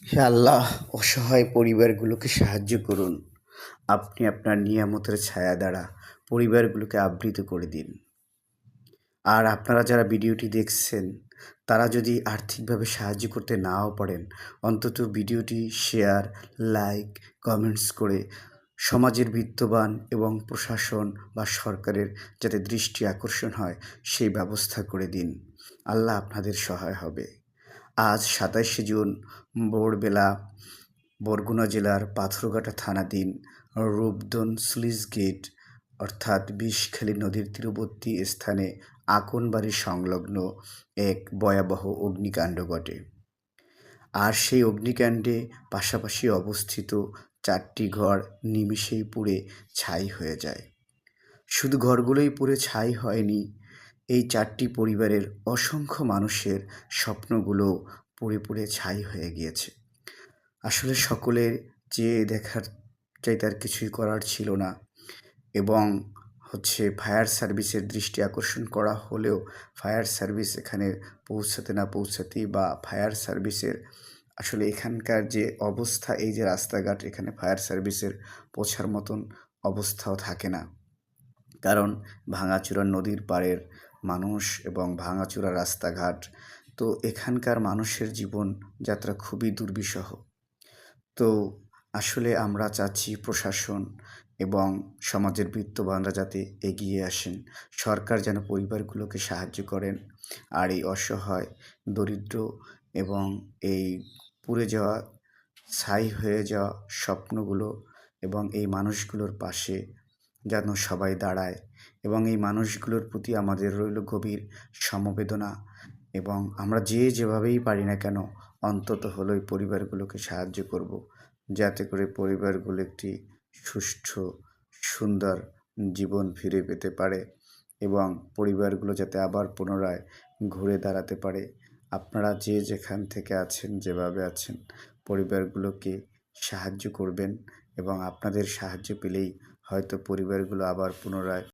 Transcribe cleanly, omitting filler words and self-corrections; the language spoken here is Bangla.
হে আল্লাহ, অসহায় পরিবারগুলোকে সাহায্য করুন। আপনি আপনার নিয়ামতের ছায়া দ্বারা পরিবারগুলোকে আবৃত করে দিন। আর আপনারা যারা ভিডিওটি দেখছেন, তারা যদি আর্থিকভাবে সাহায্য করতে নাও পারেন, অন্তত ভিডিওটি শেয়ার, লাইক, কমেন্টস করে সমাজের বিত্তবান এবং প্রশাসন বা সরকারের যাতে দৃষ্টি আকর্ষণ হয়, সেই ব্যবস্থা করে দিন। আল্লাহ আপনাদের সহায় হবে। আজ ২৭শে জুন ভোরবেলা বরগুনা জেলার পাথরঘাটা থানাধীন রূপধন স্লুইস গেট অর্থাৎ বিষখালী নদীর তীরবর্তী স্থানে আকনবাড়ি সংলগ্ন এক ভয়াবহ অগ্নিকাণ্ড ঘটে। আর সেই অগ্নিকাণ্ডে পাশাপাশি অবস্থিত ৪টি ঘর নিমেষেই পুড়ে ছাই হয়ে যায়। শুধু ঘরগুলোই পুড়ে ছাই হয়নি, এই ৪টি পরিবারের অসংখ্য মানুষের স্বপ্নগুলো পুড়ে পুড়ে ছাই হয়ে গিয়েছে। আসলে সকলের চেয়ে দেখার চাইতে আর কিছুই করার ছিল না, এবং ফায়ার সার্ভিসের দৃষ্টি আকর্ষণ করা হলেও ফায়ার সার্ভিস এখানে পৌঁছাতে না পৌঁছাতেই বা ফায়ার সার্ভিসের আসলে এখানকার যে অবস্থা, এই যে রাস্তাঘাট, এখানে ফায়ার সার্ভিসের পৌঁছার মতন অবস্থাও থাকে না। কারণ ভাঙাচোরা নদীর পাড়ের মানুষ এবং ভাঙাচোরা রাস্তাঘাট, তো এখানকার মানুষের জীবনযাত্রা খুবই দুর্বিষহ। তো আসলে আমরা চাচ্ছি প্রশাসন এবং সমাজের বিত্তবানরা যাতে এগিয়ে আসেন, সরকার যেন পরিবারগুলোকে সাহায্য করেন। আর এই অসহায়, দরিদ্র এবং এই পুড়ে যাওয়া, ছাই হয়ে যাওয়া স্বপ্নগুলো এবং এই মানুষগুলোর পাশে যেন সবাই দাঁড়ায়, এবং এই মানুষগুলোর প্রতি আমাদের রইল গভীর সমবেদনা। এবং আমরা যে যেভাবেই পারি না কেন, অন্তত হলো এই পরিবারগুলোকে সাহায্য করব, যাতে করে পরিবারগুলো একটি সুষ্ঠু, সুন্দর জীবন ফিরে পেতে পারে এবং পরিবারগুলো যাতে আবার পুনরায় ঘুরে দাঁড়াতে পারে। আপনারা যে যেখান থেকে আছেন, যেভাবে আছেন, পরিবারগুলোকে সাহায্য করবেন, এবং আপনাদের সাহায্য পেলেই হয়তো পরিবারগুলো আবার পুনরায়